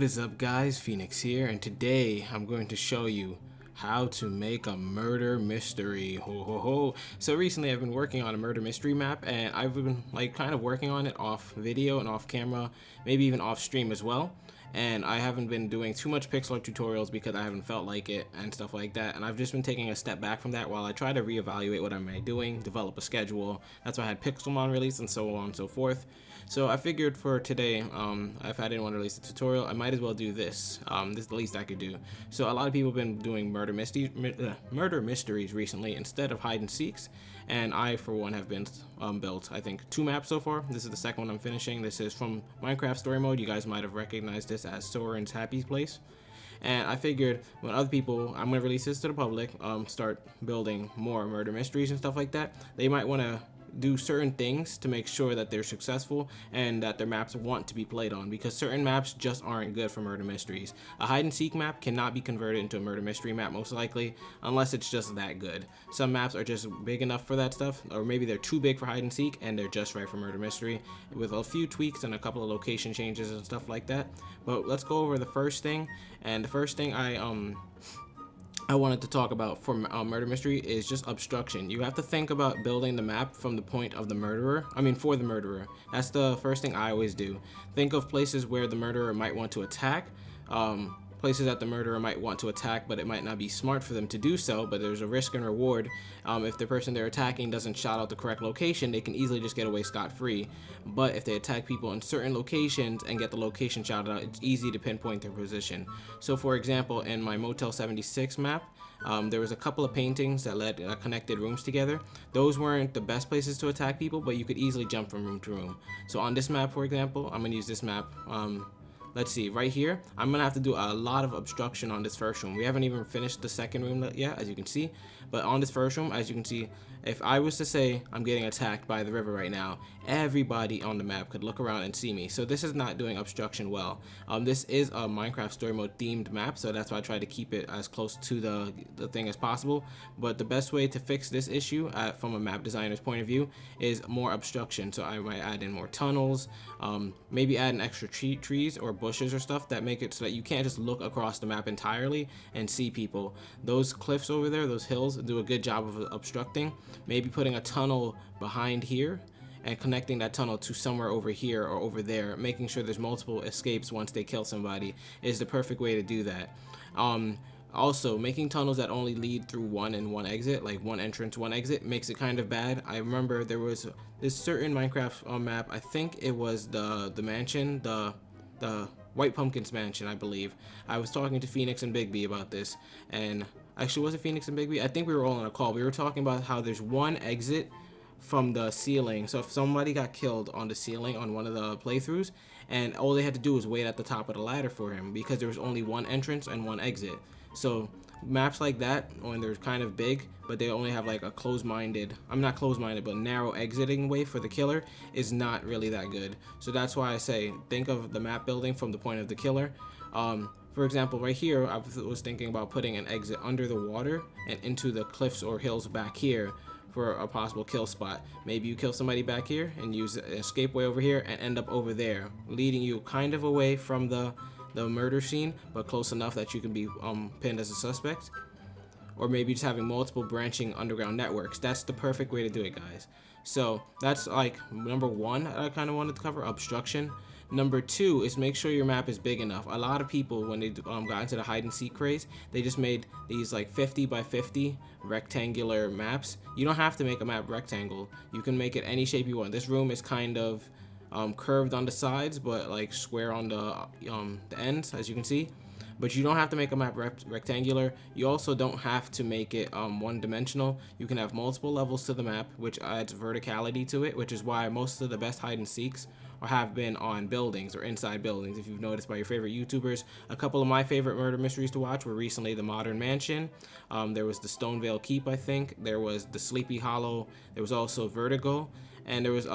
is up, guys? Phoenix here, and today I'm going to show you how to make a murder mystery. Ho ho ho. So recently I've been working on a murder mystery map, and I've been kind of working on it off video and off camera, maybe even off stream as well. And I haven't been doing too much pixel art tutorials because I haven't felt like it and stuff like that, and I've just been taking a step back from that while I try to reevaluate what I'm doing, develop a schedule. That's why I had Pixelmon release and so on and so forth. So I figured for today, if I didn't want to release a tutorial, I might as well do this. This is the least I could do. So a lot of people have been doing murder mysteries recently instead of hide and seeks, and I for one have been built I think 2 maps so far. This is the second one I'm finishing. This is from Minecraft Story Mode. You guys might have recognized this as Soren's Happy Place. And I figured when other people, I'm going to release this to the public, start building more murder mysteries and stuff like that, they might want to do certain things to make sure that they're successful and that their maps want to be played on, because certain maps just aren't good for murder mysteries. A hide and seek map cannot be converted into a murder mystery map most likely unless it's just that good. Some maps are just big enough for that stuff, or maybe they're too big for hide and seek and they're just right for murder mystery with a few tweaks and a couple of location changes and stuff like that. But let's go over the first thing, and the first thing I wanted to talk about for murder mystery is just obstruction. You have to think about building the map from the point of the murderer. For the murderer. That's the first thing I always do. Think of places where the murderer might want to attack. Places that the murderer might want to attack, but it might not be smart for them to do so, but there's a risk and reward. If the person they're attacking doesn't shout out the correct location, they can easily just get away scot-free. But if they attack people in certain locations and get the location shouted out, it's easy to pinpoint their position. So for example, in my Motel 76 map, there was a couple of paintings that connected rooms together. Those weren't the best places to attack people, but you could easily jump from room to room. So on this map, for example, I'm gonna use this map. Let's see, right here, I'm gonna have to do a lot of obstruction on this first room. We haven't even finished the second room yet, as you can see. But on this first room, as you can see, if I was to say I'm getting attacked by the river right now, everybody on the map could look around and see me. So this is not doing obstruction well. This is a Minecraft Story Mode themed map, so that's why I try to keep it as close to the thing as possible. But the best way to fix this issue from a map designer's point of view is more obstruction. So I might add in more tunnels, maybe add in extra trees or bushes or stuff that make it so that you can't just look across the map entirely and see people. Those cliffs over there, those hills, do a good job of obstructing. Maybe putting a tunnel behind here and connecting that tunnel to somewhere over here or over there, making sure there's multiple escapes once they kill somebody, is the perfect way to do that. Also, making tunnels that only lead through one and one exit, like one entrance, one exit, makes it kind of bad. I remember there was this certain Minecraft map, I think it was the mansion, the White Pumpkin's mansion, I believe. I was talking to Phoenix and Big B about this, and actually, was it Phoenix and Big B? I think we were all on a call. We were talking about how there's one exit from the ceiling. So if somebody got killed on the ceiling on one of the playthroughs, and all they had to do was wait at the top of the ladder for him, because there was only one entrance and one exit. So maps like that, when they're kind of big, but they only have like a but narrow exiting way for the killer, is not really that good. So that's why I say think of the map building from the point of the killer. For example, right here, I was thinking about putting an exit under the water and into the cliffs or hills back here for a possible kill spot. Maybe you kill somebody back here and use an escape way over here and end up over there, leading you kind of away from the murder scene, but close enough that you can be pinned as a suspect. Or maybe just having multiple branching underground networks. That's the perfect way to do it, guys. So that's like number 1 I kind of wanted to cover, obstruction. Number 2 is make sure your map is big enough. A lot of people, when they got into the hide and seek craze, they just made these like 50 by 50 rectangular maps. You don't have to make a map rectangle. You can make it any shape you want. This room is kind of curved on the sides, but like square on the ends, as you can see. But you don't have to make a map rectangular. You also don't have to make it one-dimensional. You can have multiple levels to the map, which adds verticality to it, which is why most of the best hide and seeks have been on buildings or inside buildings. If you've noticed by your favorite YouTubers, a couple of my favorite murder mysteries to watch were recently the Modern Mansion. There was the Stonevale Keep, I think. There was the Sleepy Hollow. There was also Vertigo, and there was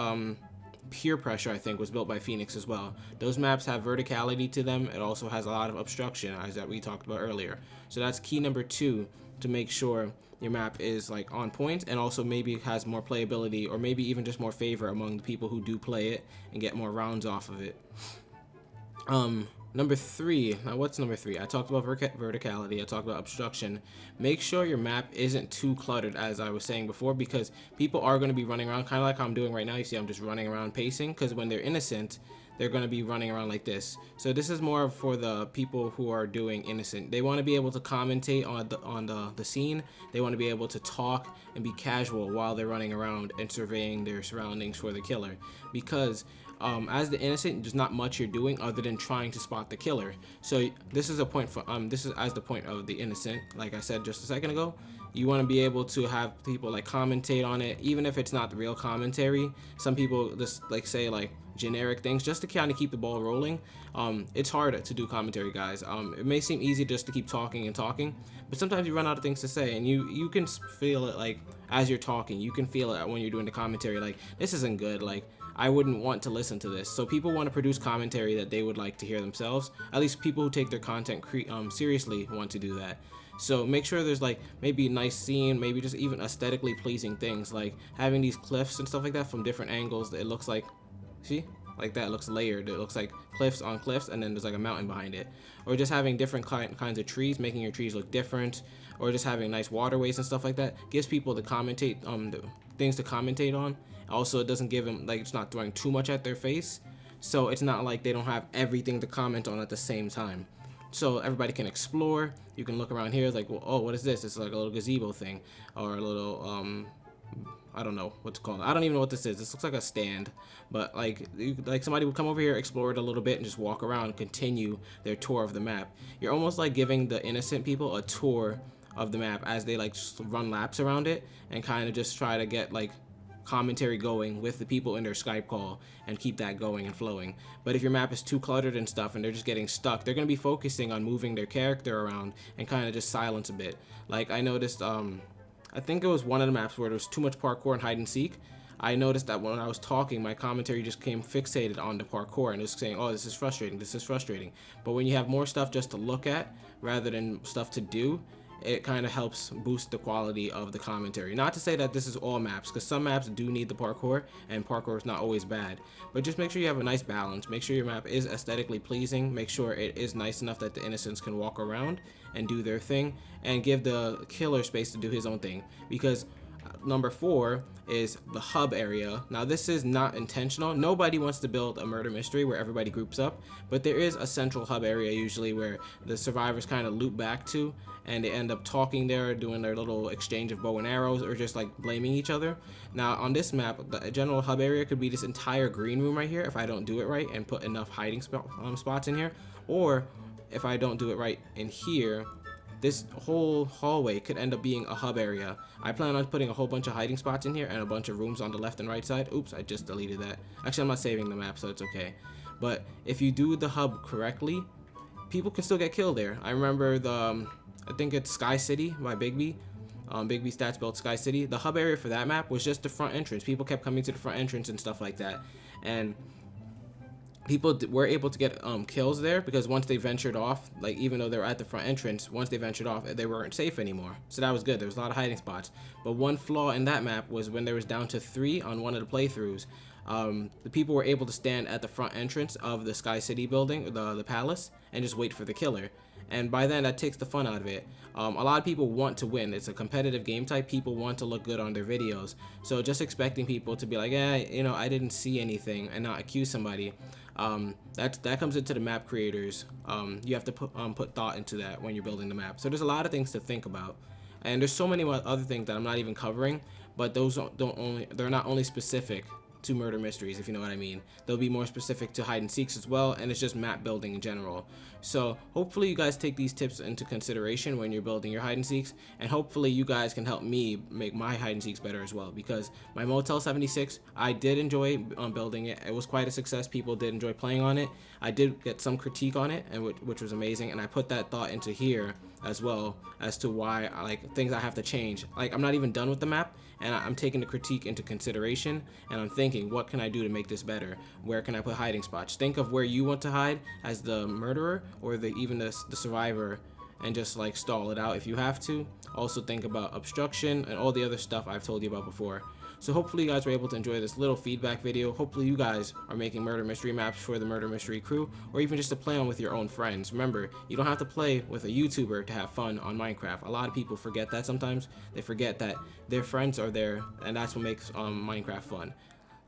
Peer Pressure, I think, was built by Phoenix as well. Those maps have verticality to them. It also has a lot of obstruction, as that we talked about earlier. So that's key number 2 to make sure your map is like on point, and also maybe has more playability, or maybe even just more favor among the people who do play it and get more rounds off of it. Number 3, now what's number 3? I talked about verticality, I talked about obstruction. Make sure your map isn't too cluttered, as I was saying before, because people are going to be running around kind of like how I'm doing right now. You see I'm just running around pacing, because when they're innocent, they're going to be running around like this. So this is more for the people who are doing innocent. They want to be able to commentate on the scene. They want to be able to talk and be casual while they're running around and surveying their surroundings for the killer, because as the innocent, there's not much you're doing other than trying to spot the killer. So this is a point for this is as the point of the innocent. Like I said just a second ago, you want to be able to have people like commentate on it, even if it's not the real commentary. Some people just like say like generic things just to kind of keep the ball rolling. It's hard to do commentary, guys. It may seem easy just to keep talking and talking, but sometimes you run out of things to say, and you can feel it like as you're talking. You can feel it when you're doing the commentary, like this isn't good, like I wouldn't want to listen to this. So people want to produce commentary that they would like to hear themselves. At least people who take their content seriously want to do that. So make sure there's like maybe a nice scene, maybe just even aesthetically pleasing things, like having these cliffs and stuff like that from different angles. It looks like, see, like that, it looks layered. It looks like cliffs on cliffs, and then there's like a mountain behind it. Or just having different kinds of trees, making your trees look different, or just having nice waterways and stuff like that gives people the commentate, the things to commentate on. Also, it doesn't give them, like, it's not throwing too much at their face, so it's not like they don't have everything to comment on at the same time. So everybody can explore. You can look around here, like, well, oh, what is this? It's like a little gazebo thing, or a little I don't know what to call it. I don't even know what this is. This looks like a stand, but like somebody would come over here, explore it a little bit, and just walk around and continue their tour of the map. You're almost like giving the innocent people a tour of the map as they like just run laps around it and kind of just try to get like commentary going with the people in their Skype call and keep that going and flowing. But if your map is too cluttered and stuff and they're just getting stuck, they're going to be focusing on moving their character around and kind of just silence a bit. Like I noticed, I think it was one of the maps where there was too much parkour and hide and seek. I noticed that when I was talking, my commentary just came fixated on the parkour and it was saying, oh, this is frustrating, this is frustrating. But when you have more stuff just to look at rather than stuff to do, it kind of helps boost the quality of the commentary. Not to say that this is all maps, because some maps do need the parkour, and parkour is not always bad. But just make sure you have a nice balance. Make sure your map is aesthetically pleasing. Make sure it is nice enough that the innocents can walk around and do their thing, and give the killer space to do his own thing. Because number 4 is the hub area. Now this is not intentional. Nobody wants to build a murder mystery where everybody groups up, but there is a central hub area usually where the survivors kind of loop back to, and they end up talking there, doing their little exchange of bow and arrows, or just like blaming each other. Now on this map, the general hub area could be this entire green room right here if I don't do it right and put enough hiding spots in here, or if I don't do it right in here, this whole hallway could end up being a hub area. I plan on putting a whole bunch of hiding spots in here and a bunch of rooms on the left and right side. Oops, I just deleted that. Actually, I'm not saving the map, so it's okay. But if you do the hub correctly, people can still get killed there. I remember I think it's Sky City by Bigby. Bigby Stats built Sky City. The hub area for that map was just the front entrance. People kept coming to the front entrance and stuff like that. And people were able to get kills there because once they ventured off, like even though they were at the front entrance, once they ventured off, they weren't safe anymore. So that was good. There was a lot of hiding spots. But one flaw in that map was when there was down to 3 on one of the playthroughs, the people were able to stand at the front entrance of the Sky City building, the palace, and just wait for the killer. And by then, that takes the fun out of it. A lot of people want to win. It's a competitive game type. People want to look good on their videos. So just expecting people to be like, you know, I didn't see anything, and not accuse somebody, that comes into the map creators. You have to put thought into that when you're building the map. So there's a lot of things to think about. And there's so many other things that I'm not even covering, but those they're not only specific to murder mysteries, if you know what I mean. They'll be more specific to hide and seeks as well, and it's just map building in general. So hopefully you guys take these tips into consideration when you're building your hide and seeks, and hopefully you guys can help me make my hide and seeks better as well, because my Motel 76, I did enjoy building it. It was quite a success. People did enjoy playing on it. I did get some critique on it, and which was amazing, and I put that thought into here as well as to why, like, things I have to change. Like, I'm not even done with the map, and I'm taking the critique into consideration, and I'm thinking, what can I do to make this better? Where can I put hiding spots? Think of where you want to hide as the murderer or even the survivor, and just like stall it out if you have to. Also think about obstruction and all the other stuff I've told you about before. So hopefully you guys were able to enjoy this little feedback video. Hopefully you guys are making murder mystery maps for the murder mystery crew, or even just to play on with your own friends. Remember, you don't have to play with a YouTuber to have fun on Minecraft. A lot of people forget that sometimes. They forget that their friends are there, and that's what makes Minecraft fun.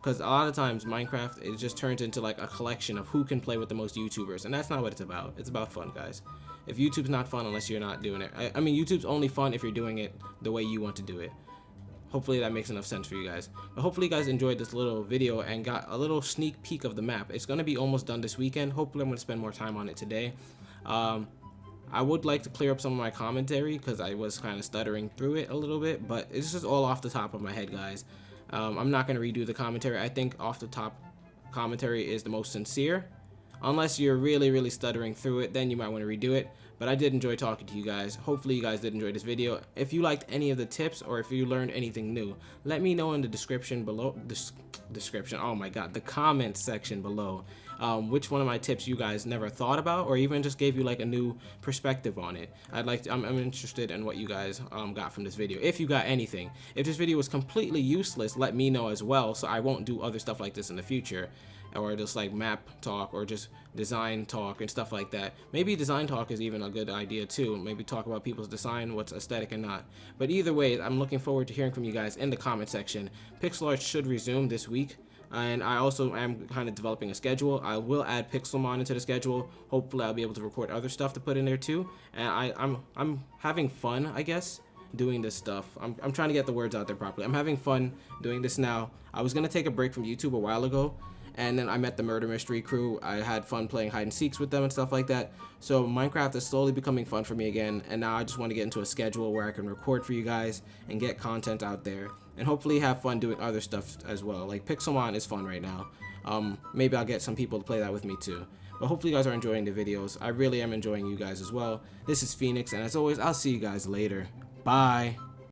Because a lot of times Minecraft, it just turns into like a collection of who can play with the most YouTubers, and that's not what it's about. It's about fun, guys. If YouTube's not fun unless you're not doing it. I mean, YouTube's only fun if you're doing it the way you want to do it. Hopefully that makes enough sense for you guys. But hopefully you guys enjoyed this little video and got a little sneak peek of the map. It's going to be almost done this weekend. Hopefully I'm going to spend more time on it today. I would like to clear up some of my commentary because I was kind of stuttering through it a little bit, but it's just all off the top of my head, guys. I'm not going to redo the commentary. I think off the top commentary is the most sincere. Unless you're really stuttering through it, then you might want to redo it. But I did enjoy talking to you guys. Hopefully you guys did enjoy this video. If you liked any of the tips or if you learned anything new, let me know in the description below. Oh my god, the comment section below. Which one of my tips you guys never thought about, or even just gave you like a new perspective on it. I'm interested in what you guys got from this video. If you got anything. If this video was completely useless, let me know as well, so I won't do other stuff like this in the future. Or just like map talk or just design talk and stuff like that. Maybe design talk is even a good idea too. Maybe talk about people's design, what's aesthetic and not. But either way, I'm looking forward to hearing from you guys in the comment section. Pixel art should resume this week. And I also am kind of developing a schedule. I will add Pixelmon into the schedule. Hopefully I'll be able to record other stuff to put in there too. And I'm having fun, I guess, doing this stuff. I'm trying to get the words out there properly. I'm having fun doing this now. I was gonna take a break from YouTube a while ago, and then I met the murder mystery crew. I had fun playing hide and seeks with them and stuff like that. So Minecraft is slowly becoming fun for me again, and now I just want to get into a schedule where I can record for you guys and get content out there, and hopefully have fun doing other stuff as well. Like Pixelmon is fun right now. Maybe I'll get some people to play that with me too. But hopefully you guys are enjoying the videos. I really am enjoying you guys as well. This is Phoenix, and as always, I'll see you guys later. Bye.